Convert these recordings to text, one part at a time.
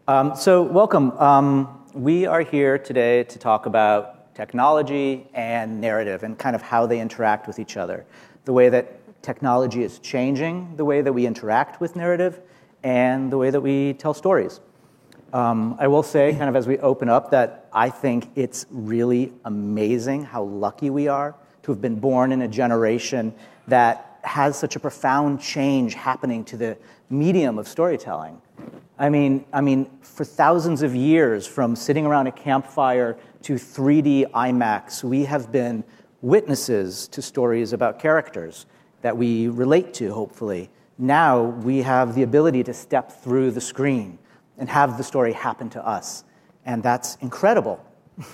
So welcome. We are here today to talk about technology and narrative and kind of how they interact with each other. The way that technology is changing the way that we interact with narrative and the way that we tell stories. I will say, kind of as we open up, that I think it's really amazing how lucky we are to have been born in a generation that has such a profound change happening to the medium of storytelling. I mean, for thousands of years, from sitting around a campfire to 3D IMAX, we have been witnesses to stories about characters that we relate to, hopefully. Now we have the ability to step through the screen and have the story happen to us. And that's incredible.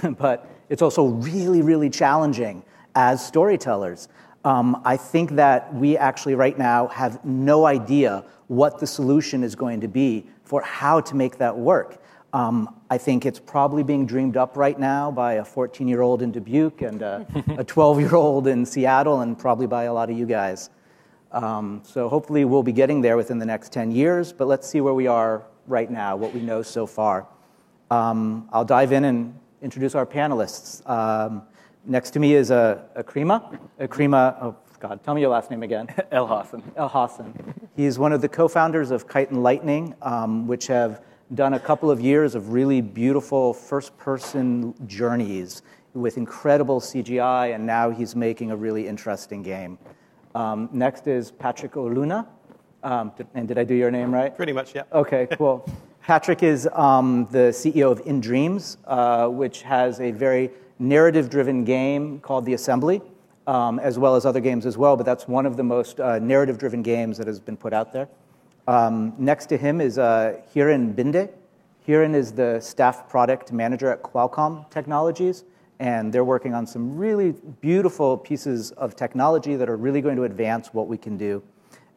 But it's also really, really challenging as storytellers. I think that we actually right now have no idea what the solution is going to be for how to make that work. I think it's probably being dreamed up right now by a 14-year-old in Dubuque and a 12-year-old in Seattle, and probably by a lot of you guys. So hopefully we'll be getting there within the next 10 years, but let's see where we are right now, what we know so far. I'll dive in and introduce our panelists. Next to me is Akrima. Akrima, oh God, tell me your last name again. El Hassan. El Hassan. He's one of the co-founders of Kite and Lightning, which have done a couple of years of really beautiful first-person journeys with incredible CGI, and now he's making a really interesting game. Next is Patrick Oluna. And did I do your name right? Pretty much, yeah. Okay, cool. Patrick is the CEO of nDreams, which has a very narrative-driven game called The Assembly, as well as other games as well, but that's one of the most narrative-driven games that has been put out there. Next to him is Hiren Binde. Hiren is the staff product manager at Qualcomm Technologies, and they're working on some really beautiful pieces of technology that are really going to advance what we can do.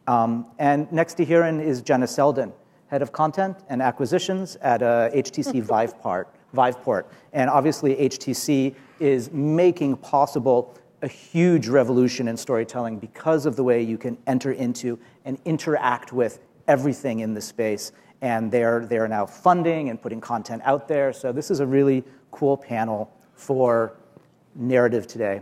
And next to Hiren is Jenna Selden, head of content and acquisitions at HTC Viveport. And obviously, HTC is making possible a huge revolution in storytelling because of the way you can enter into and interact with everything in the space. And they're now funding and putting content out there. So this is a really cool panel for narrative today.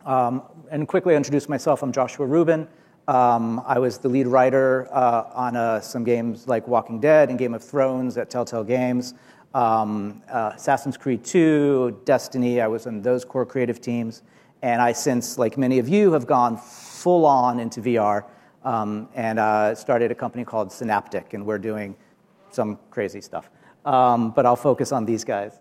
And quickly introduce myself. I'm Joshua Rubin. I was the lead writer on some games like Walking Dead and Game of Thrones at Telltale Games. Assassin's Creed 2, Destiny, I was on those core creative teams. And I, since, like many of you, have gone full on into VR and started a company called Synaptic, and we're doing some crazy stuff. But I'll focus on these guys.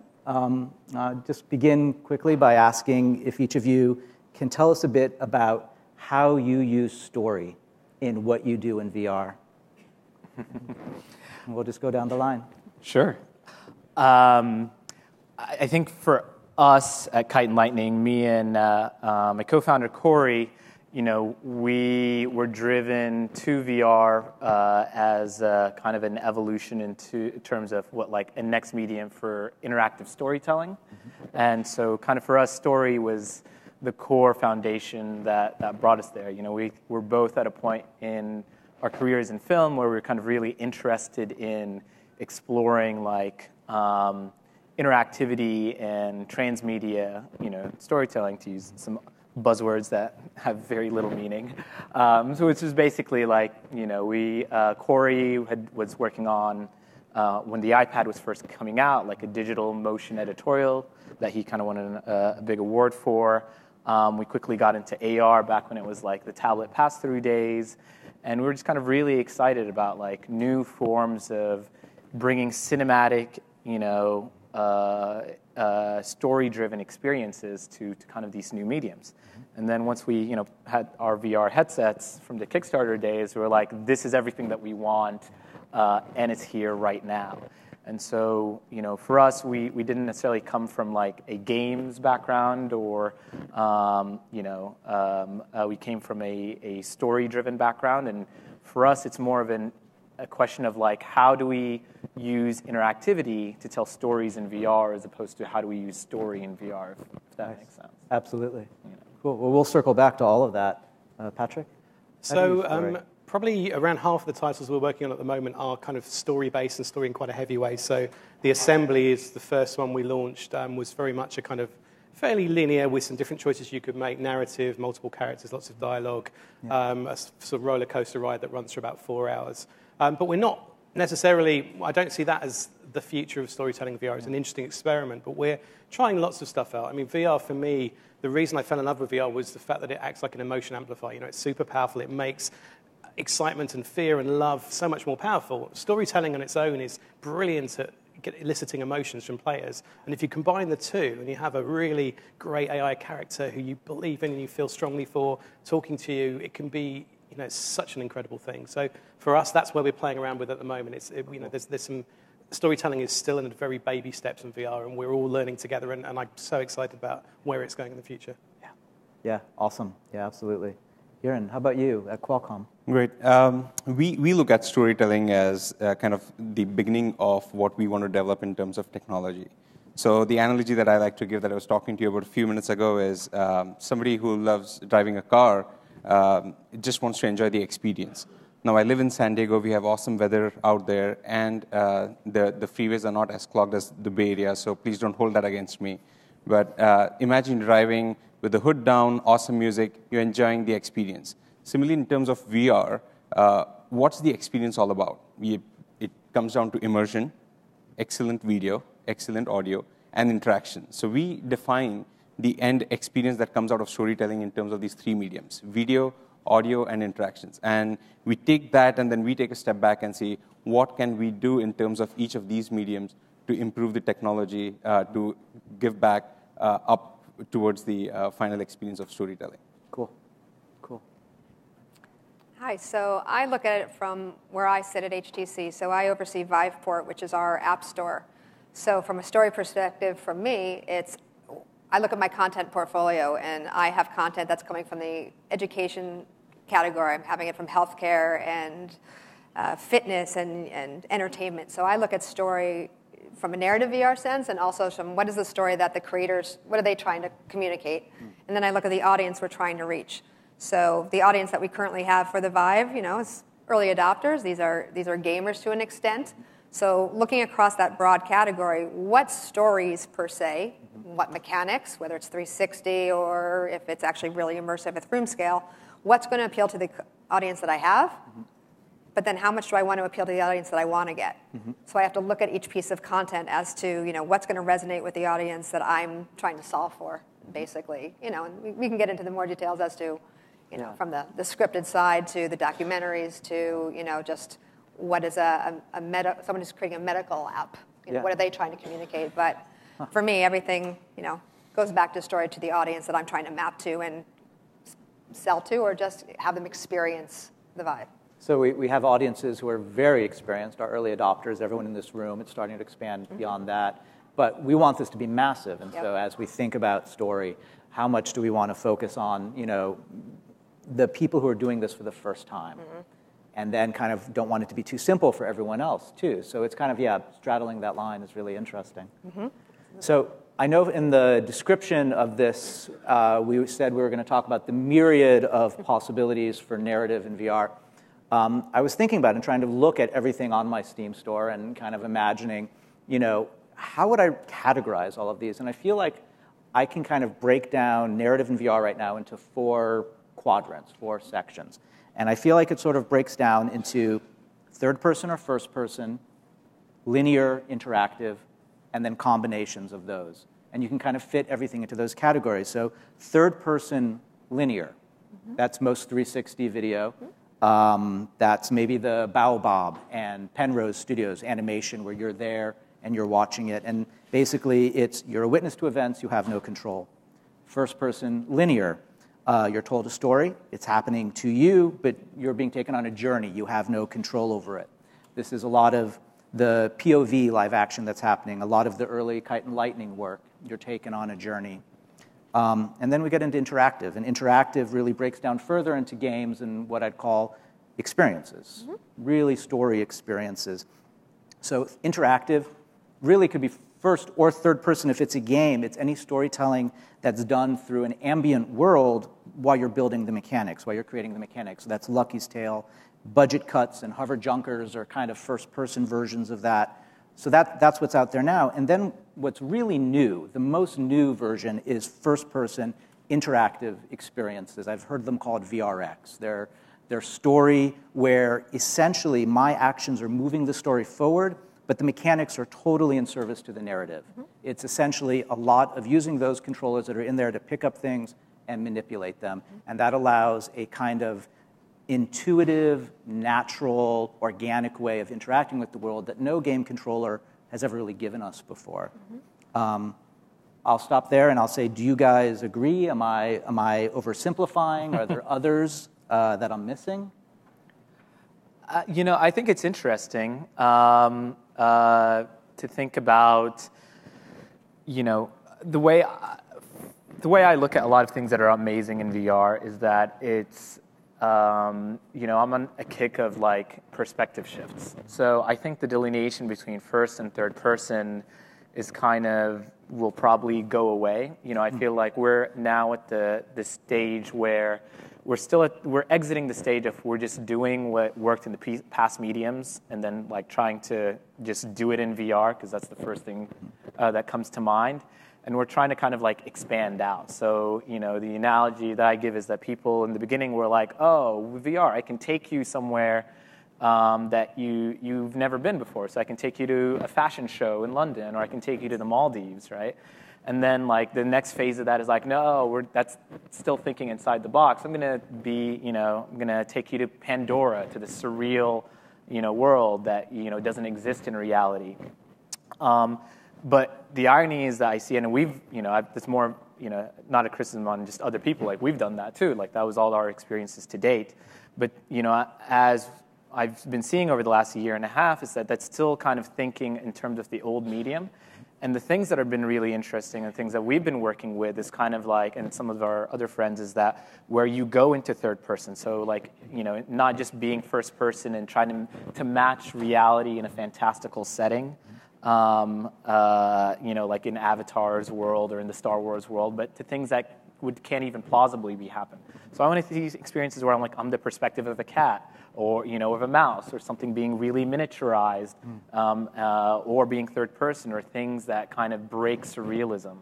Just begin quickly by asking if each of you can tell us a bit about how you use story in what you do in VR. We'll just go down the line. Sure. I think for us at Kite and Lightning, me and my co-founder Corey, we were driven to VR as kind of an evolution in terms of what like a next medium for interactive storytelling. Mm-hmm. And so kind of for us, story was the core foundation that brought us there. We were both at a point in our careers in film where we were kind of really interested in exploring like interactivity and transmedia, storytelling, to use some buzzwords that have very little meaning. So it's just basically like, Corey was working on, when the iPad was first coming out, like a digital motion editorial that he kind of wanted a big award for. We quickly got into AR back when it was like the tablet pass-through days. And we were just kind of really excited about like new forms of bringing cinematic, story-driven experiences to kind of these new mediums. And then once we, had our VR headsets from the Kickstarter days, we were like, this is everything that we want, and it's here right now. And so, for us, we didn't necessarily come from like a games background, or, we came from a story-driven background. And for us, it's more of a question of like, how do we use interactivity to tell stories in VR as opposed to how do we use story in VR, if that makes sense. Absolutely. Cool. Well, we'll circle back to all of that. Patrick? So probably around half of the titles we're working on at the moment are kind of story-based and story in quite a heavy way. So the Assembly is the first one we launched, was very much a kind of fairly linear with some different choices you could make, narrative, multiple characters, lots of dialogue, a sort of roller coaster ride that runs for about 4 hours. But we're not necessarily, I don't see that as the future of storytelling in VR. It's an interesting experiment, but we're trying lots of stuff out. I mean, VR for me, the reason I fell in love with VR was the fact that it acts like an emotion amplifier. You know, it's super powerful. It makes excitement and fear and love so much more powerful. Storytelling on its own is brilliant at eliciting emotions from players. And if you combine the two and you have a really great AI character who you believe in and you feel strongly for talking to you, it can be, you know, it's such an incredible thing. So for us, that's where we're playing around with at the moment. You know, there's some storytelling is still in the very baby steps in VR, and we're all learning together, and I'm so excited about where it's going in the future. Yeah, awesome. Yeah, absolutely. Yaron, how about you at Qualcomm? Great. We look at storytelling as kind of the beginning of what we want to develop in terms of technology. So the analogy that I like to give that I was talking to you about a few minutes ago is somebody who loves driving a car just wants to enjoy the experience. Now, I live in San Diego. We have awesome weather out there, and the freeways are not as clogged as the Bay Area, so please don't hold that against me. But imagine driving with the hood down, awesome music, you're enjoying the experience. Similarly, in terms of VR, what's the experience all about? It comes down to immersion, excellent video, excellent audio, and interaction. So we define the end experience that comes out of storytelling in terms of these three mediums: video, audio, and interactions. And we take that, and then we take a step back and see what can we do in terms of each of these mediums to improve the technology, to give back up towards the final experience of storytelling. Cool. Hi, so I look at it from where I sit at HTC. So I oversee Viveport, which is our app store. So from a story perspective, for me, I look at my content portfolio, and I have content that's coming from the education category. I'm having it from healthcare and fitness and entertainment. So I look at story from a narrative VR sense, and also from what is the story that the creators, what are they trying to communicate? And then I look at the audience we're trying to reach. So the audience that we currently have for the Vive, you know, is early adopters. These are gamers to an extent. So looking across that broad category, what stories per se, what mechanics, whether it's 360 or if it's actually really immersive with Roomscale, what's going to appeal to the audience that I have? But then how much do I want to appeal to the audience that I want to get? So I have to look at each piece of content as to, you know, what's going to resonate with the audience that I'm trying to solve for, basically. You know, and we can get into the more details as to, you know, from the scripted side to the documentaries to, you know, just what is someone who's creating a medical app. You know, what are they trying to communicate? But for me, everything, you know, goes back to story to the audience that I'm trying to map to and sell to, or just have them experience the Vive. So we have audiences who are very experienced, our early adopters, everyone in this room. It's starting to expand beyond that. But we want this to be massive. And so as we think about story, how much do we want to focus on, you know, the people who are doing this for the first time? And then kind of don't want it to be too simple for everyone else, too. So it's kind of, straddling that line is really interesting. So I know in the description of this, we said we were going to talk about the myriad of possibilities for narrative in VR. I was thinking about it and trying to look at everything on my Steam store and kind of imagining, you know, how would I categorize all of these? And I feel like I can kind of break down narrative in VR right now into 4 quadrants, 4 sections. And I feel like it sort of breaks down into third person or first person, linear, interactive, and then combinations of those. And you can kind of fit everything into those categories. So third person linear, that's most 360 video. That's maybe the Baobab and Penrose Studios animation where you're there and you're watching it. And basically, you're a witness to events, you have no control. First person linear, you're told a story, it's happening to you, but you're being taken on a journey. You have no control over it. This is a lot of the POV live action that's happening, a lot of the early Kite and Lightning work. You're taken on a journey. And then we get into interactive. And interactive really breaks down further into games and what I'd call experiences, really story experiences. So interactive really could be first or third person. If it's a game, it's any storytelling that's done through an ambient world while you're building the mechanics, while you're creating the mechanics. So that's Lucky's Tale, budget cuts, and hover junkers are kind of first-person versions of that. So that's what's out there now. And then what's really new, the most new version, is first-person interactive experiences. I've heard them called VRX. They're story where essentially my actions are moving the story forward, but the mechanics are totally in service to the narrative. It's essentially a lot of using those controllers that are in there to pick up things and manipulate them. And that allows a kind of intuitive, natural, organic way of interacting with the world that no game controller has ever really given us before. I'll stop there and I'll say, do you guys agree? Am I oversimplifying? Are there others that I'm missing? I think it's interesting to think about, the way I look at a lot of things that are amazing in VR is that it's, I'm on a kick of like perspective shifts. So I think the delineation between first and third person is will probably go away. I feel like we're now at the stage where we're exiting the stage of we're just doing what worked in the past mediums and then like trying to just do it in VR because that's the first thing that comes to mind. And we're trying to kind of like expand out. So, the analogy that I give is that people in the beginning were like, oh, with VR, I can take you somewhere that you've never been before. So I can take you to a fashion show in London, or I can take you to the Maldives, right? And then like the next phase of that is like, no, that's still thinking inside the box. I'm gonna I'm gonna take you to Pandora, to the surreal, world that doesn't exist in reality. But the irony is that I see, and we've, it's more, not a criticism on just other people. Like we've done that too. Like that was all our experiences to date. But as I've been seeing over the last year and a half, is that that's still kind of thinking in terms of the old medium. And the things that have been really interesting and things that we've been working with is kind of like, and some of our other friends, is that where you go into third person. So like, not just being first person and trying to match reality in a fantastical setting. Like in Avatar's world or in the Star Wars world, but to things that can't even plausibly be happen. So I want to see experiences where I'm the perspective of a cat, or of a mouse, or something being really miniaturized, or being third person, or things that kind of break surrealism.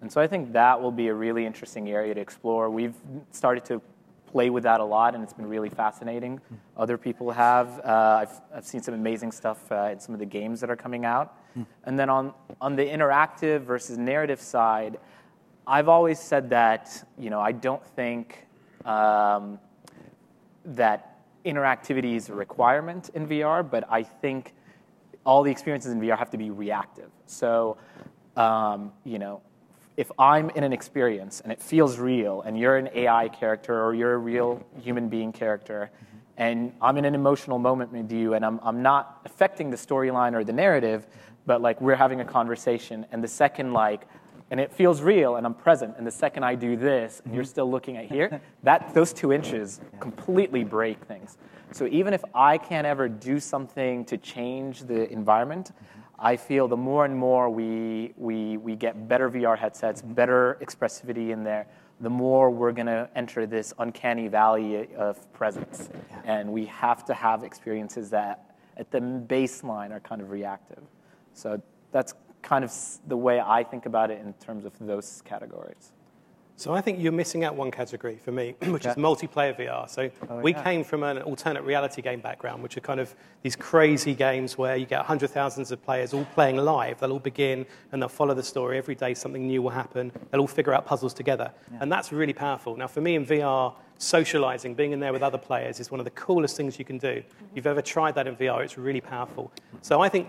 And so I think that will be a really interesting area to explore. We've started to play with that a lot, and it's been really fascinating. Other people have. I've seen some amazing stuff in some of the games that are coming out. And then on the interactive versus narrative side, I've always said that I don't think that interactivity is a requirement in VR, but I think all the experiences in VR have to be reactive. So, if I'm in an experience and it feels real, and you're an AI character or you're a real human being character, and I'm in an emotional moment with you, and I'm not affecting the storyline or the narrative, but like we're having a conversation, and the second and it feels real, and I'm present, and the second I do this, and you're still looking at here, those 2 inches completely break things. So even if I can't ever do something to change the environment, I feel the more and more we get better VR headsets, better expressivity in there, the more we're going to enter this uncanny valley of presence. And we have to have experiences that at the baseline are kind of reactive. So that's kind of the way I think about it in terms of those categories. So I think you're missing out one category for me, which is multiplayer VR. So we came from an alternate reality game background, which are kind of these crazy games where you get hundreds of thousands of players all playing live. They'll all begin and they'll follow the story. Every day something new will happen. They'll all figure out puzzles together. And that's really powerful. Now for me in VR, socializing, being in there with other players is one of the coolest things you can do. If you've ever tried that in VR, it's really powerful. So I think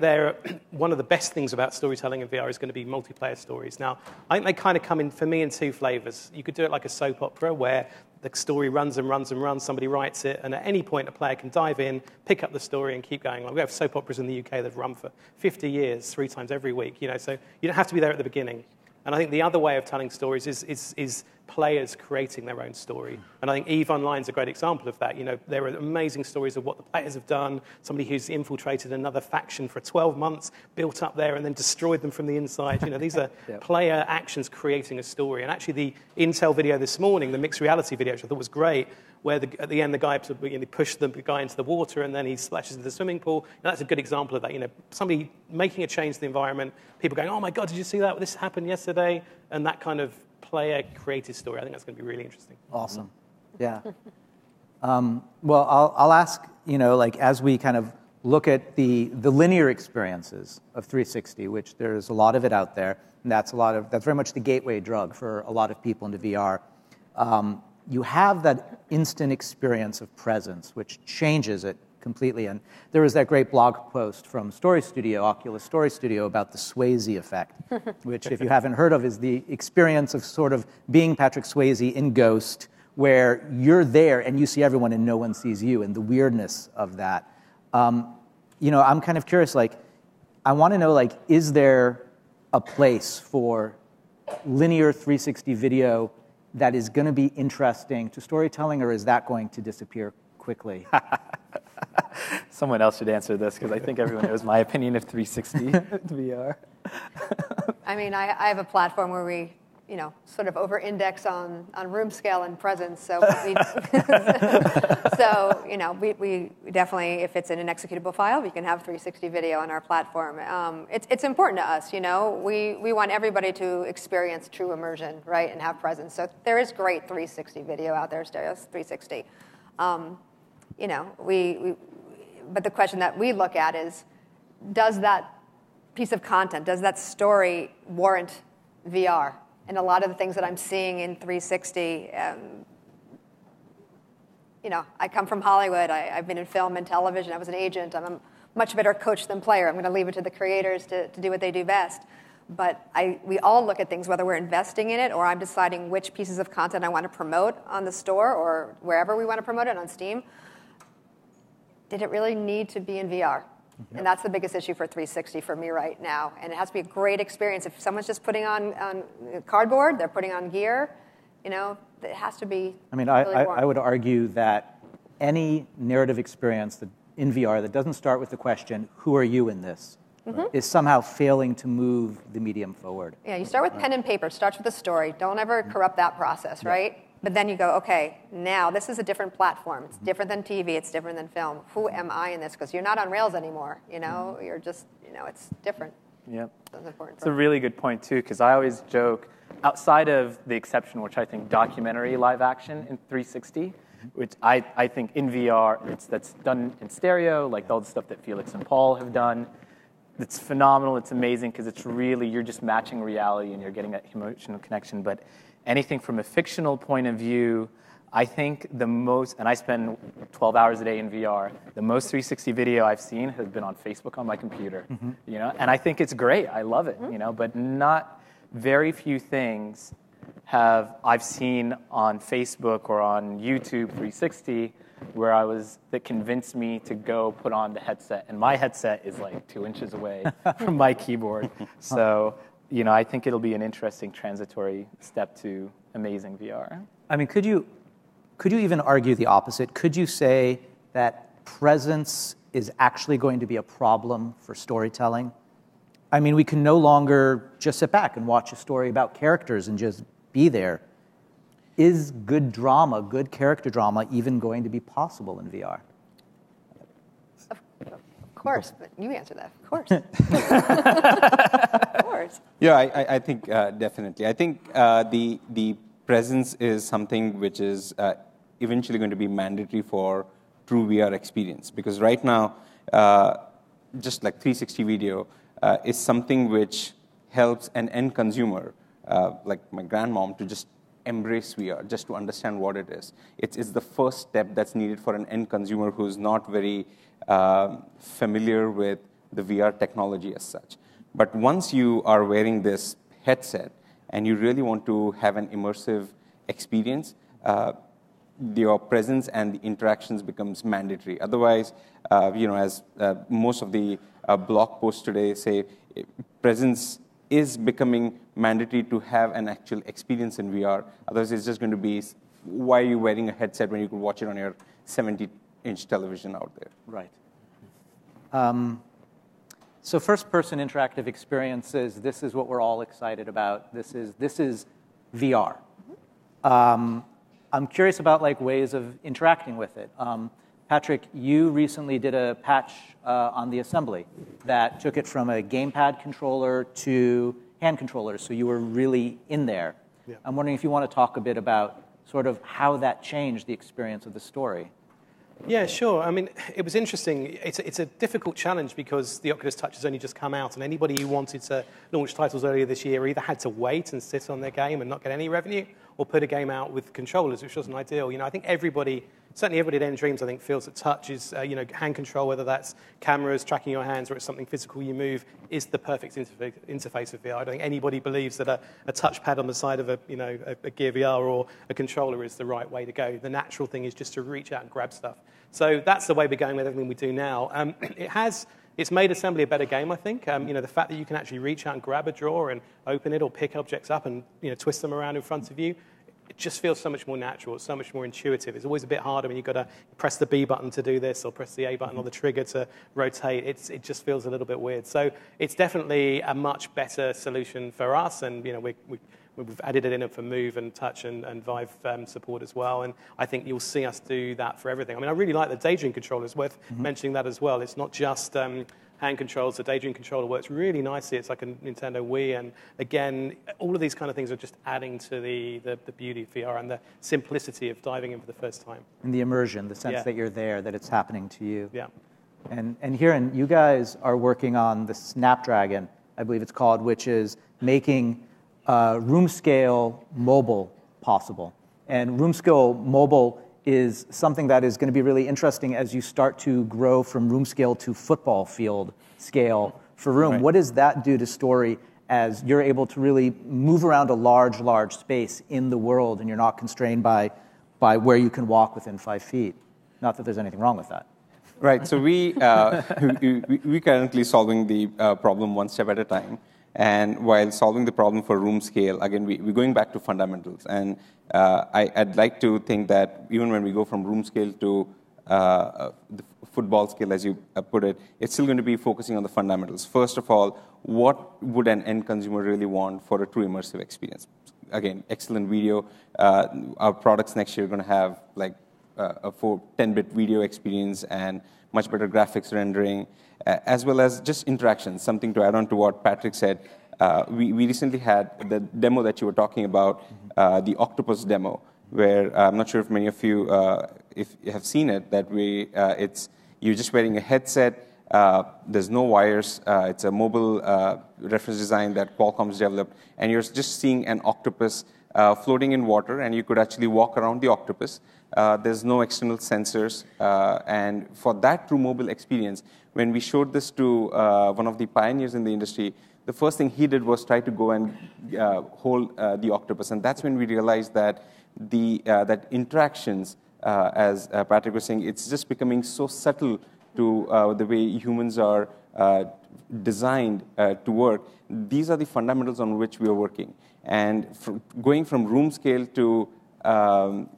one of the best things about storytelling in VR is going to be multiplayer stories. Now, I think they kind of come in, for me, in 2 flavors. You could do it like a soap opera where the story runs and runs and runs, somebody writes it, and at any point a player can dive in, pick up the story and keep going. Like we have soap operas in the UK that have run for 50 years, 3 times every week, so you don't have to be there at the beginning. And I think the other way of telling stories is players creating their own story. And I think EVE Online is a great example of that. You know, there are amazing stories of what the players have done, somebody who's infiltrated another faction for 12 months, built up there, and then destroyed them from the inside. You know, these are player actions creating a story. And actually, the Intel video this morning, the mixed reality video, which I thought was great, where at the end the guy pushed the guy into the water and then he splashes into the swimming pool. And that's a good example of that. You know, somebody making a change to the environment, people going, "Oh my God, did you see that? This happened yesterday," and that kind of player-created story. I think that's going to be really interesting. Awesome. Yeah. Well, I'll ask, you know, like as we kind of look at the linear experiences of 360, which there's a lot of it out there, and that's very much the gateway drug for a lot of people into VR. You have that instant experience of presence, which changes it completely. And there was that great blog post from Story Studio, Oculus Story Studio, about the Swayze effect, which, if you haven't heard of, is the experience of sort of being Patrick Swayze in Ghost, where you're there and you see everyone and no one sees you, and the weirdness of that. You know, I'm kind of curious, like, I want to know, like, is there a place for linear 360 video that is going to be interesting to storytelling, or is that going to disappear quickly? Someone else should answer this, because I think everyone knows my opinion of 360 VR. I mean, I have a platform where we, you know, sort of over-index on room scale and presence. So, so you know, we definitely, if it's in an executable file, we can have 360 video on our platform. It's important to us, you know. We want everybody to experience true immersion, right, and have presence. So there is great 360 video out there, Stereo 360. You know, but the question that we look at is, does that piece of content, does that story warrant VR? And a lot of the things that I'm seeing in 360, you know, I come from Hollywood. I've been in film and television. I was an agent. I'm a much better coach than player. I'm going to leave it to the creators to do what they do best. But we all look at things, whether we're investing in it or I'm deciding which pieces of content I want to promote on the store or wherever we want to promote it on Steam. Did it really need to be in VR? And that's the biggest issue for 360 for me right now. And it has to be a great experience. If someone's just putting on cardboard, they're putting on gear, you know, it has to be. I mean, really I would argue that any narrative experience in VR that doesn't start with the question, who are you in this, is somehow failing to move the medium forward. Yeah, you start with pen and paper. It starts with a story. Don't ever corrupt that process, right? But then you go, okay, now this is a different platform. It's different than TV. It's different than film. Who am I in this? Because you're not on Rails anymore. You know, you're just, you know, it's different. Yep. That's important. It's a really good point, too, because I always joke, outside of the exception, which I think documentary live action in 360, which I think in VR, that's done in stereo, like all the stuff that Felix and Paul have done. It's phenomenal. It's amazing because it's really, you're just matching reality and you're getting that emotional connection. But anything from a fictional point of view, I think the most, and I spend 12 hours a day in VR, the most 360 video I've seen has been on Facebook on my computer, you know, and I think it's great. I love it, you know, but not very few things I've seen on Facebook or on YouTube 360 that convinced me to go put on the headset. And my headset is like 2 inches away from my keyboard. So, you know, I think it'll be an interesting transitory step to amazing VR. I mean, could you even argue the opposite? Could you say that presence is actually going to be a problem for storytelling? I mean, we can no longer just sit back and watch a story about characters and just be there. Is good drama, good character drama, even going to be possible in VR? Of course, but you answer that. Of course. Of course. Yeah, I think definitely. I think the presence is something which is eventually going to be mandatory for true VR experience. Because right now, just like 360 video is something which helps an end consumer, like my grandmom, to just embrace VR, just to understand what it is. It's the first step that's needed for an end consumer who's not very familiar with the VR technology as such. But once you are wearing this headset and you really want to have an immersive experience, your presence and the interactions becomes mandatory. Otherwise, you know, as most of the blog posts today say, presence is becoming mandatory to have an actual experience in VR. Otherwise, it's just going to be, why are you wearing a headset when you could watch it on your 70-inch television out there? Right. So first-person interactive experiences, this is what we're all excited about. This is VR. I'm curious about like ways of interacting with it. Patrick, you recently did a patch on the assembly that took it from a gamepad controller to hand controllers, so you were really in there. Yeah. I'm wondering if you want to talk a bit about sort of how that changed the experience of the story. Yeah, sure. I mean, it was interesting. It's a difficult challenge because the Oculus Touch has only just come out, and anybody who wanted to launch titles earlier this year either had to wait and sit on their game and not get any revenue, or put a game out with controllers, which wasn't ideal. You know, I think everybody, certainly everybody at nDreams, I think, feels that touch is, you know, hand control, whether that's cameras, tracking your hands, or it's something physical you move, is the perfect interface of VR. I don't think anybody believes that a touchpad on the side of a Gear VR or a controller is the right way to go. The natural thing is just to reach out and grab stuff. So that's the way we're going with everything we do now. It's made assembly a better game, I think. You know, the fact that you can actually reach out and grab a drawer and open it or pick objects up and, you know, twist them around in front of you, it just feels so much more natural. It's so much more intuitive. It's always a bit harder when you've got to press the B button to do this or press the A button or the trigger to rotate. It just feels a little bit weird. So it's definitely a much better solution for us, and, you know, we've added it in for Move and Touch and Vive support as well, and I think you'll see us do that for everything. I mean, I really like the Daydream controller. It's worth mentioning that as well. It's not just hand controls. The Daydream controller works really nicely. It's like a Nintendo Wii, and again, all of these kind of things are just adding to the beauty of VR and the simplicity of diving in for the first time. And the immersion, the sense that you're there, that it's happening to you. Yeah. And Hiran, you guys are working on the Snapdragon, I believe it's called, which is making Roomscale Mobile possible. And Roomscale Mobile is something that is going to be really interesting as you start to grow from room scale to football field scale for Room. Right. What does that do to story as you're able to really move around a large space in the world and you're not constrained by where you can walk within 5 feet? Not that there's anything wrong with that. Right. So we currently solving the problem one step at a time. And while solving the problem for room scale, again, we're going back to fundamentals. And I'd like to think that even when we go from room scale to the football scale, as you put it, it's still going to be focusing on the fundamentals. First of all, what would an end consumer really want for a true immersive experience? Again, excellent video. Our products next year are going to have like a 10-bit video experience and much better graphics rendering, as well as just interactions. Something to add on to what Patrick said, we recently had the demo that you were talking about, the octopus demo, where I'm not sure if many of you if you have seen it, that you're just wearing a headset, there's no wires, it's a mobile reference design that Qualcomm's developed, and you're just seeing an octopus floating in water, and you could actually walk around the octopus. There's no external sensors, and for that true mobile experience, when we showed this to one of the pioneers in the industry, the first thing he did was try to go and hold the octopus, and that's when we realized that that interactions, as Patrick was saying, it's just becoming so subtle to the way humans are designed to work. These are the fundamentals on which we are working, and going from room scale to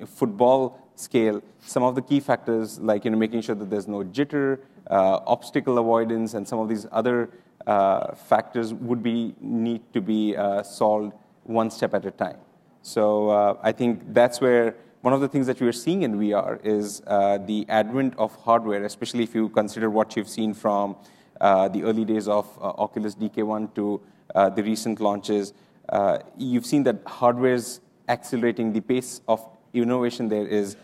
football scale, some of the key factors like making sure that there's no jitter, obstacle avoidance, and some of these other factors would need to be solved one step at a time. So I think that's where one of the things that we are seeing in VR is the advent of hardware, especially if you consider what you've seen from the early days of Oculus DK1 to the recent launches. You've seen that hardware's accelerating. The pace of innovation there is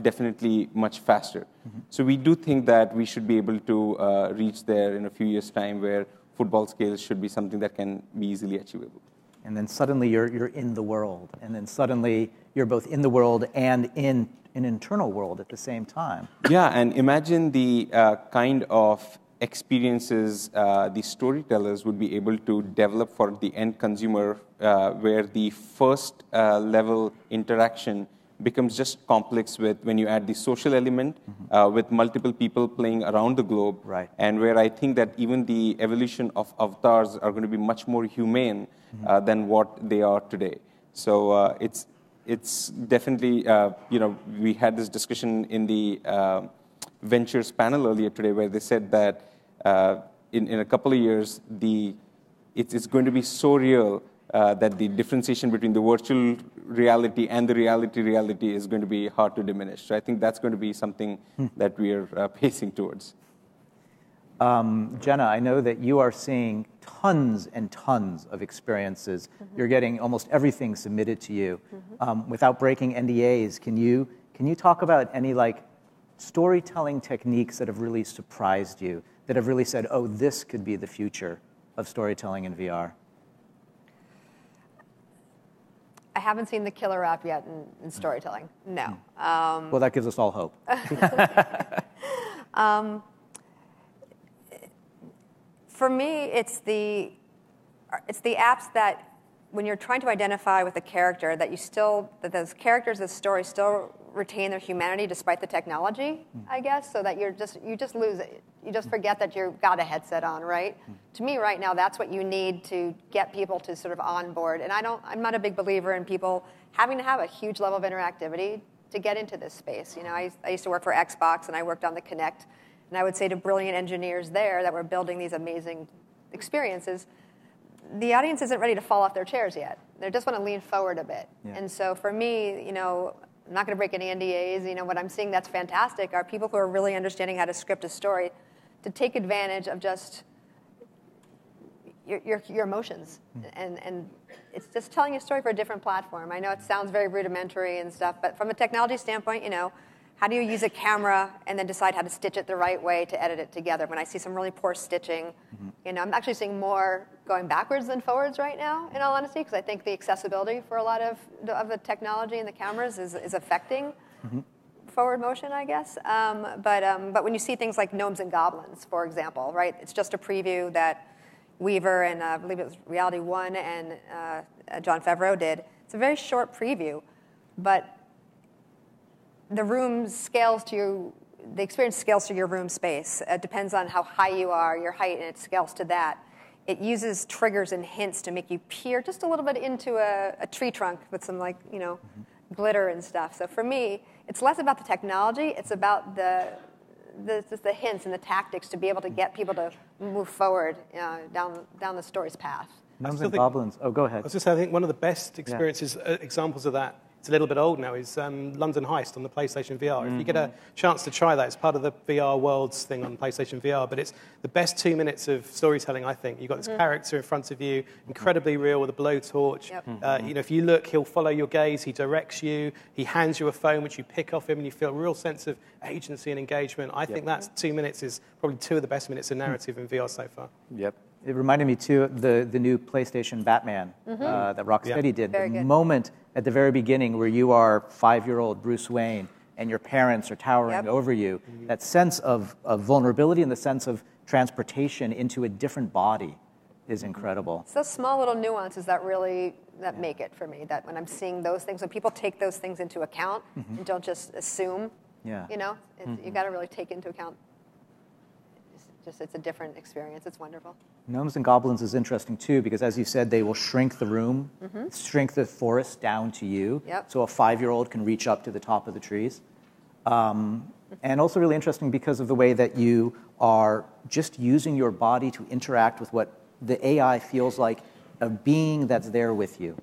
definitely much faster. Mm-hmm. So we do think that we should be able to reach there in a few years' time, where football scale should be something that can be easily achievable. And then suddenly you're in the world, and then suddenly you're both in the world and in an internal world at the same time. Yeah, and imagine the kind of experiences the storytellers would be able to develop for the end consumer, where the first level interaction becomes just complex when you add the social element, with multiple people playing around the globe, right. And where I think that even the evolution of avatars are going to be much more humane, than what they are today. So it's definitely, we had this discussion in the Ventures panel earlier today where they said that in a couple of years, it's going to be so real that the differentiation between the virtual reality and the reality is going to be hard to diminish. So I think that's going to be something that we are pacing towards. Jenna, I know that you are seeing tons and tons of experiences. You're getting almost everything submitted to you. Without breaking NDAs, can you talk about any storytelling techniques that have really surprised you, that have really said, oh, this could be the future of storytelling in VR? I haven't seen the killer app yet in storytelling. No. Well, that gives us all hope. For me, it's the apps that when you're trying to identify with a character, that those characters, the story still retain their humanity despite the technology, I guess, so that you just lose it. You just forget that you've got a headset on, right? To me, right now, that's what you need to get people to sort of onboard. And I'm not a big believer in people having to have a huge level of interactivity to get into this space. I used to work for Xbox, and I worked on the Kinect. And I would say to brilliant engineers there that were building these amazing experiences, the audience isn't ready to fall off their chairs yet. They just want to lean forward a bit. Yeah. And so for me, I'm not going to break any NDAs. What I'm seeing that's fantastic are people who are really understanding how to script a story to take advantage of just your emotions. And it's just telling a story for a different platform. I know it sounds very rudimentary and stuff, but from a technology standpoint, how do you use a camera and then decide how to stitch it the right way to edit it together? When I see some really poor stitching, I'm actually seeing more going backwards than forwards right now, in all honesty, because I think the accessibility for a lot of the technology and the cameras is affecting forward motion, I guess. But when you see things like Gnomes and Goblins, for example, right? It's just a preview that Weaver and I believe it was Reality One and John Favreau did. It's a very short preview, but the experience scales to your room space. It depends on how high you are, your height, and it scales to that. It uses triggers and hints to make you peer just a little bit into a tree trunk with some glitter and stuff. So for me, it's less about the technology. It's about the hints and the tactics to be able to get people to move forward down the story's path. Gnomes and Goblins. Oh, go ahead. I was just saying, I think one of the best experiences, examples of that, it's a little bit old now, is London Heist on the PlayStation VR. If you get a chance to try that, it's part of the VR Worlds thing on PlayStation VR, but it's the best 2 minutes of storytelling, I think. You've got this character in front of you, incredibly real with a blowtorch. Yep. If you look, he'll follow your gaze, he directs you, he hands you a phone which you pick off him, and you feel a real sense of agency and engagement. I think that 2 minutes is probably 2 of the best minutes of narrative in VR so far. Yep. It reminded me, too, of the new PlayStation Batman that Rocksteady did. Very the good. moment at the very beginning where you are 5-year-old Bruce Wayne and your parents are towering over you, that sense of vulnerability and the sense of transportation into a different body is incredible. It's those small little nuances that really make it for me, that when I'm seeing those things, when people take those things into account and don't just assume, you got to really take into account. It's a different experience. It's wonderful. Gnomes and Goblins is interesting, too, because as you said, they will shrink the room, shrink the forest down to you, so a 5-year-old can reach up to the top of the trees. And also really interesting because of the way that you are just using your body to interact with what the AI feels like a being that's there with you.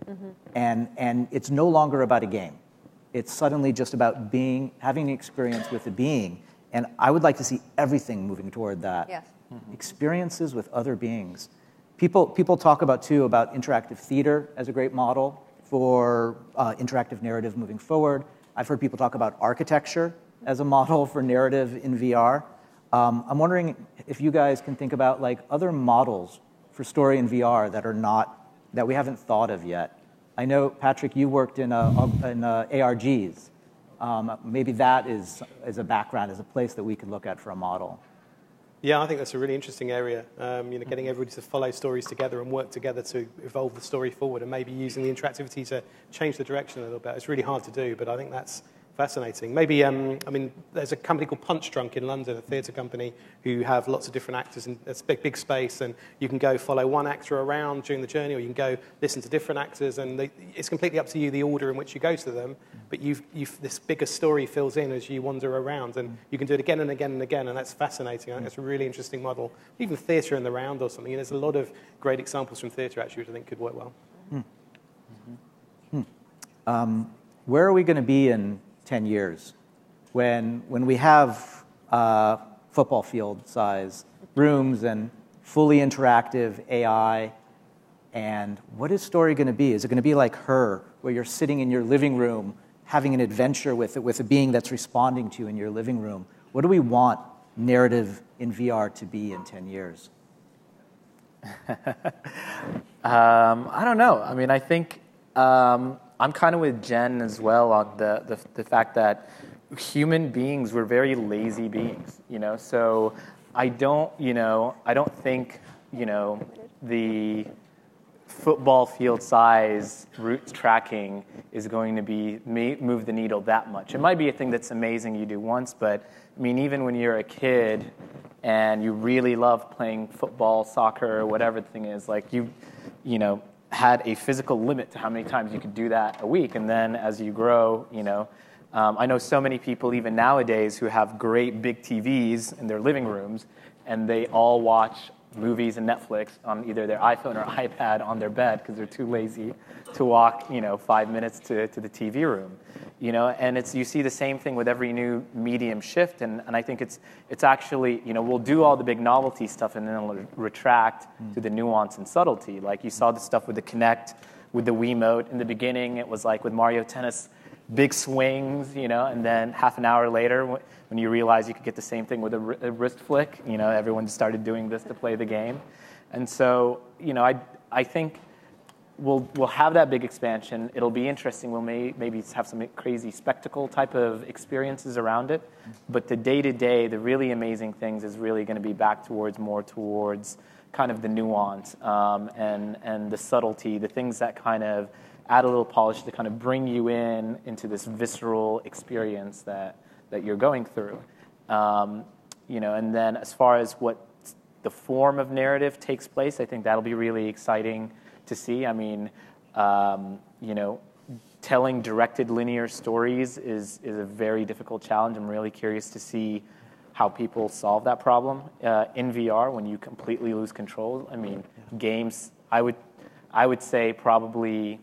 And it's no longer about a game. It's suddenly just about having an experience with a being. And I would like to see everything moving toward that. Yes. Experiences with other beings. People talk about, too, about interactive theater as a great model for interactive narrative moving forward. I've heard people talk about architecture as a model for narrative in VR. I'm wondering if you guys can think about other models for story in VR that we haven't thought of yet. I know, Patrick, you worked in ARGs. Maybe that is a background, as a place that we could look at for a model. Yeah, I think that's a really interesting area. Getting everybody to follow stories together and work together to evolve the story forward, and maybe using the interactivity to change the direction a little bit. It's really hard to do, but I think that's Fascinating. Maybe, I mean, there's a company called Punchdrunk in London, a theatre company, who have lots of different actors in a big space, and you can go follow one actor around during the journey, or you can go listen to different actors, and it's completely up to you the order in which you go to them, but this bigger story fills in as you wander around, and you can do it again and again and again, and that's fascinating. I think that's a really interesting model. Even theatre in the round or something, there's a lot of great examples from theatre, actually, which I think could work well. Where are we going to be in 10 years when we have football field size rooms and fully interactive AI? And what is story going to be? Is it going to be like Her, where you're sitting in your living room having an adventure with a being that's responding to you in your living room? What do we want narrative in VR to be in 10 years? I don't know. I mean, I think I'm kind of with Jen as well on the fact that human beings were very lazy beings, So I don't think, the football field size route tracking is going to move the needle that much. It might be a thing that's amazing you do once, but I mean, even when you're a kid and you really love playing football, soccer, or whatever the thing is, like you had a physical limit to how many times you could do that a week. And then as you grow, I know so many people even nowadays who have great big TVs in their living rooms, and they all watch movies and Netflix on either their iPhone or iPad on their bed because they're too lazy to walk, 5 minutes to the TV room. And you see the same thing with every new medium shift, and I think it's actually, we'll do all the big novelty stuff and then it'll retract to the nuance and subtlety. Like you saw the stuff with the Kinect, with the Wiimote. In the beginning, it was like with Mario Tennis, big swings, and then half an hour later, when you realize you could get the same thing with a wrist flick, everyone started doing this to play the game. And so, I think we'll have that big expansion. It'll be interesting. We'll maybe have some crazy spectacle type of experiences around it. But the day-to-day, the really amazing things is really going to be back more towards kind of the nuance and the subtlety, the things that kind of add a little polish to kind of bring you into this visceral experience that you're going through. And then as far as what the form of narrative takes place, I think that'll be really exciting to see. I mean, telling directed linear stories is a very difficult challenge. I'm really curious to see how people solve that problem in VR when you completely lose control. I mean, games, I would say probably,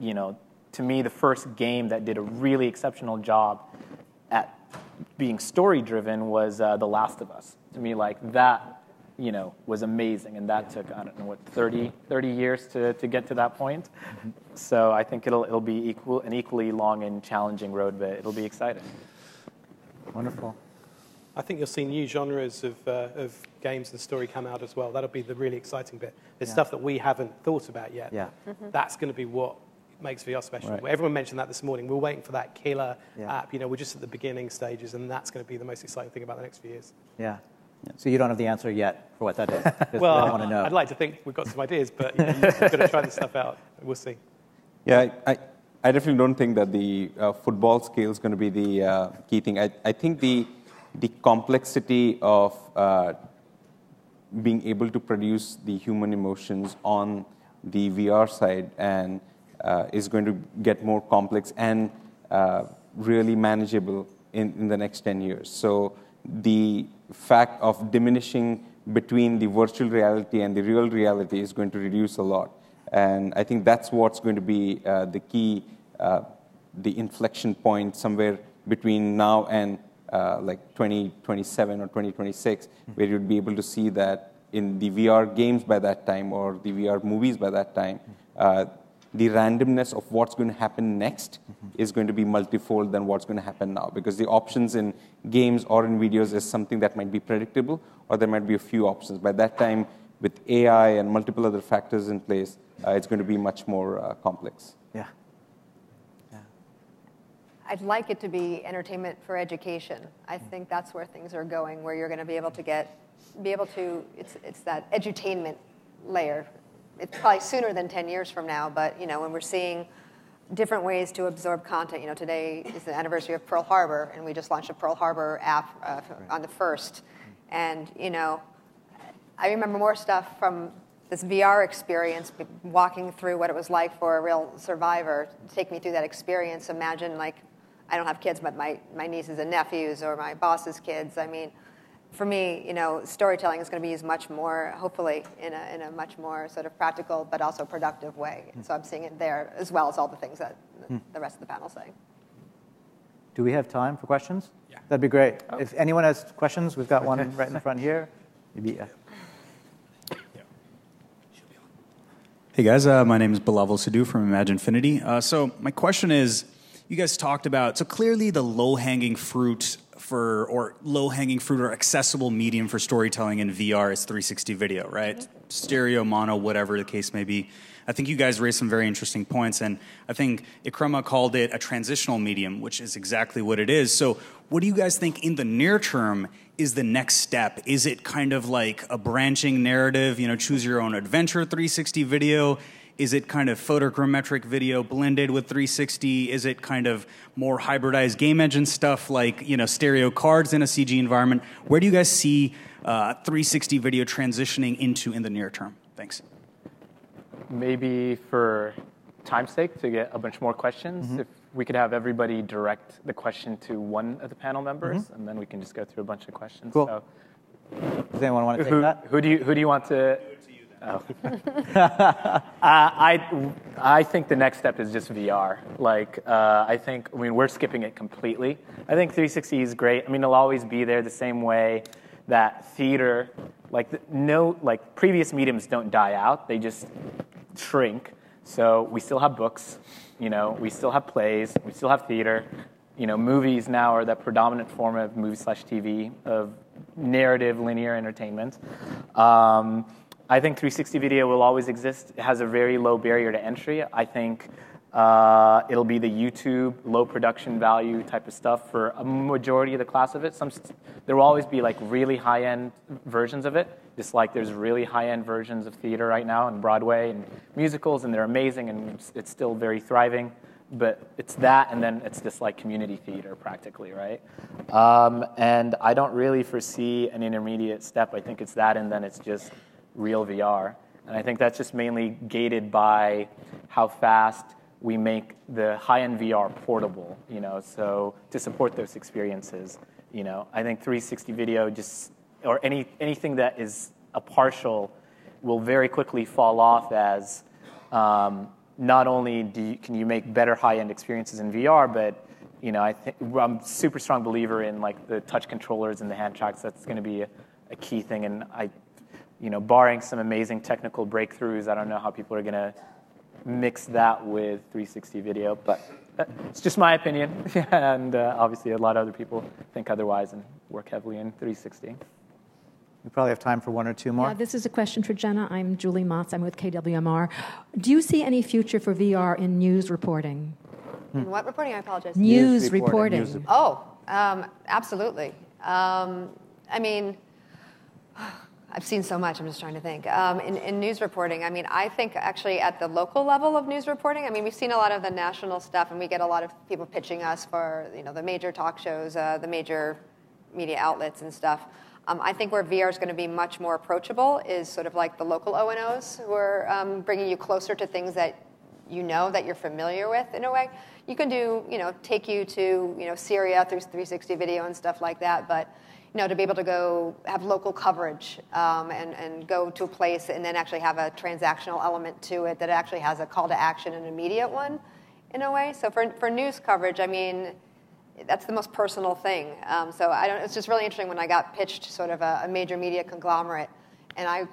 to me, the first game that did a really exceptional job at being story-driven was The Last of Us. To me, like that, was amazing, and that took, I don't know, 30 years to get to that point. So I think it'll be an equally long and challenging road, but it'll be exciting. Wonderful. I think you'll see new genres of games and story come out as well. That'll be the really exciting bit. There's stuff that we haven't thought about yet. Yeah. That's going to be what makes VR special. Right. Everyone mentioned that this morning. We're waiting for that killer app. We're just at the beginning stages, and that's going to be the most exciting thing about the next few years. Yeah. So you don't have the answer yet for what that is? Well, I don't want to know. I'd like to think we've got some ideas, but we've got to try this stuff out. We'll see. Yeah, I definitely don't think that the football scale is going to be the key thing. I think the complexity of being able to produce the human emotions on the VR side and is going to get more complex and really manageable in the next 10 years. So the fact of diminishing between the virtual reality and the real reality is going to reduce a lot. And I think that's what's going to be the key, the inflection point somewhere between now and like 2027 or 2026, where you'd be able to see that in the VR games by that time or the VR movies by that time, the randomness of what's going to happen next is going to be multifold than what's going to happen now. Because the options in games or in videos is something that might be predictable, or there might be a few options. By that time, with AI and multiple other factors in place, it's going to be much more complex. Yeah. I'd like it to be entertainment for education. I think that's where things are going, where you're going to be able to, it's that edutainment layer. It's probably sooner than 10 years from now, but when we're seeing different ways to absorb content. You know, today is the anniversary of Pearl Harbor, and we just launched a Pearl Harbor app on the 1st. And, you know, I remember more stuff from this VR experience, walking through what it was like for a real survivor, take me through that experience. Imagine, like, I don't have kids, but my nieces and nephews or my boss's kids. I mean, for me, you know, storytelling is going to be used much more, hopefully, in a much more sort of practical but also productive way. And so I'm seeing it there, as well as all the things that the rest of the panel say. Do we have time for questions? Yeah. That'd be great. Oh. If anyone has questions, we've got one right in the front here. Maybe. Hey guys, my name is Bilaval Sidhu from Imaginfinity. So my question is, you guys talked about, so clearly the low-hanging fruit or accessible medium for storytelling in VR is 360 video, right? Mm-hmm. Stereo, mono, whatever the case may be. I think you guys raised some very interesting points, and I think Ikrama called it a transitional medium, which is exactly what it is. So what do you guys think in the near term is the next step? Is it kind of like a branching narrative, you know, choose your own adventure 360 video? Is it kind of photochrometric video blended with 360? Is it kind of more hybridized game engine stuff like, you know, stereo cards in a CG environment? Where do you guys see 360 video transitioning into in the near term? Thanks. Maybe for time's sake, to get a bunch more questions, if we could have everybody direct the question to one of the panel members, and then we can just go through a bunch of questions. Cool. So, does anyone want to take that? Who do you want to? Oh. I think the next step is just VR. Like, I mean, we're skipping it completely. I think 360 is great. I mean, it'll always be there the same way that theater, like previous mediums don't die out. They just shrink. So we still have books, you know, we still have plays, we still have theater. You know, movies now are the predominant form of movie/TV, of narrative, linear entertainment. I think 360 video will always exist. It has a very low barrier to entry. I think it'll be the YouTube low production value type of stuff for a majority of the class of it. There will always be like really high-end versions of it, just like there's really high-end versions of theater right now and Broadway and musicals, and they're amazing and it's still very thriving. But it's that, and then it's just like community theater practically, right? And I don't really foresee an intermediate step. I think it's that, and then it's just real VR. And I think that's just mainly gated by how fast we make the high-end VR portable, you know, so to support those experiences, you know. I think 360 video or anything that is a partial will very quickly fall off as not only can you make better high-end experiences in VR, but, you know, I'm a super strong believer in like the touch controllers and the hand tracks. That's going to be a key thing, and you know, barring some amazing technical breakthroughs, I don't know how people are going to mix that with 360 video, but it's just my opinion, and obviously a lot of other people think otherwise and work heavily in 360. We probably have time for one or two more. Yeah, this is a question for Jenna. I'm Julie Motz. I'm with KWMR. Do you see any future for VR in news reporting? In what reporting? I apologize. News reporting. Oh, absolutely. I mean, I've seen so much, I'm just trying to think. In news reporting, I mean, I think actually at the local level of news reporting, I mean, we've seen a lot of the national stuff, and we get a lot of people pitching us for, you know, the major talk shows, the major media outlets and stuff. I think where VR is going to be much more approachable is sort of like the local O&Os who are bringing you closer to things that you know, that you're familiar with in a way. You can do, you know, take you to, you know, Syria through 360 video and stuff like that, but you know, to be able to go have local coverage and go to a place and then actually have a transactional element to it that actually has a call to action, an immediate one, in a way. So for news coverage, I mean, that's the most personal thing. So it's just really interesting when I got pitched sort of a major media conglomerate, and I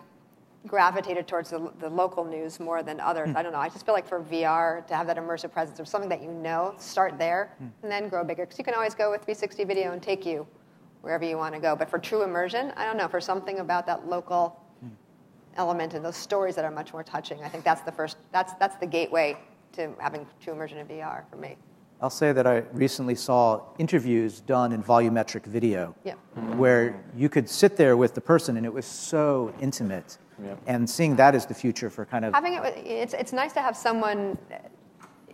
gravitated towards the local news more than others. I don't know. I just feel like for VR, to have that immersive presence of something that you know, start there and then grow bigger. Because you can always go with 360 video and take you wherever you want to go. But for true immersion, I don't know, for something about that local element and those stories that are much more touching, I think that's the gateway to having true immersion in VR for me. I'll say that I recently saw interviews done in volumetric video, where you could sit there with the person and it was so intimate. And seeing that as the future for kind of having it's nice to have someone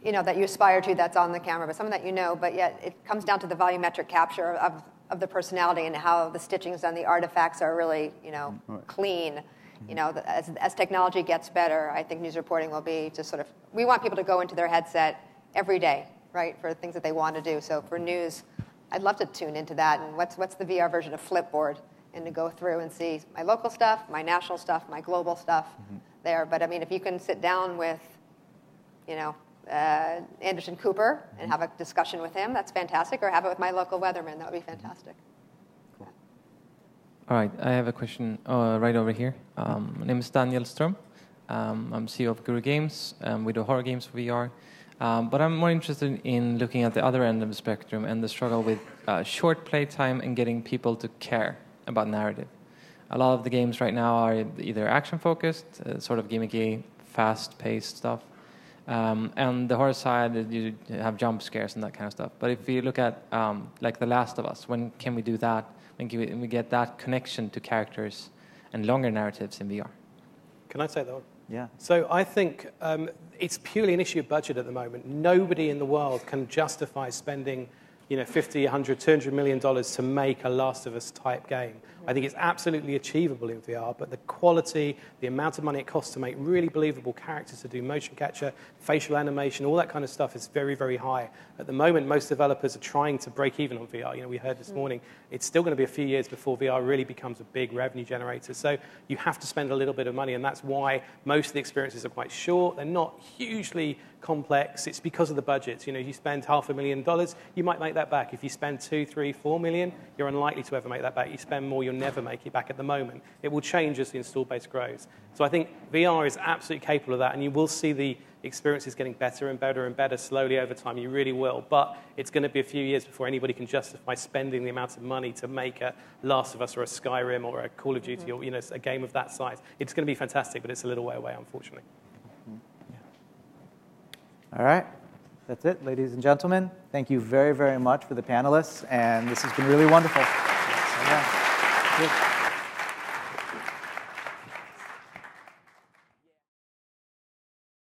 that you aspire to that's on the camera, but someone that you know, but yet it comes down to the volumetric capture of the personality and how the stitchings and the artifacts are really, clean. As technology gets better, I think news reporting will be just sort of, we want people to go into their headset every day, right, for things that they want to do. So for news, I'd love to tune into that. And what's the VR version of Flipboard? And to go through and see my local stuff, my national stuff, my global stuff there. But I mean, if you can sit down with, Anderson Cooper and have a discussion with him, that's fantastic. Or have it with my local weatherman, that would be fantastic. Cool. All right, I have a question right over here. My name is Daniel Ström. I'm CEO of Guru Games. We do horror games for VR. But I'm more interested in looking at the other end of the spectrum and the struggle with short playtime and getting people to care about narrative. A lot of the games right now are either action-focused, sort of gimmicky, fast-paced stuff. And the horror side, you have jump scares and that kind of stuff. But if you look at like The Last of Us, when can we do that? When can we get that connection to characters and longer narratives in VR? Can I take that one? Yeah. So I think it's purely an issue of budget at the moment. Nobody in the world can justify spending $50, $100, $200 million to make a Last of Us type game. I think it's absolutely achievable in VR, but the quality, the amount of money it costs to make really believable characters, to do motion capture, facial animation, all that kind of stuff is very, very high. At the moment, most developers are trying to break even on VR. We heard this morning, it's still going to be a few years before VR really becomes a big revenue generator. So you have to spend a little bit of money, and that's why most of the experiences are quite short. They're not hugely complex. It's because of the budgets. You spend $500,000, you might make that back. If you spend $2, $3, $4 million, you're unlikely to ever make that back. You spend more, you'll never make it back at the moment. It will change as the install base grows. So I think VR is absolutely capable of that, and you will see the experiences getting better and better and better slowly over time. You really will. But it's going to be a few years before anybody can justify spending the amount of money to make a Last of Us or a Skyrim or a Call of Duty or a game of that size. It's going to be fantastic, but it's a little way away, unfortunately. All right. That's it, ladies and gentlemen. Thank you very, very much for the panelists, and this has been really wonderful. Yeah. Good.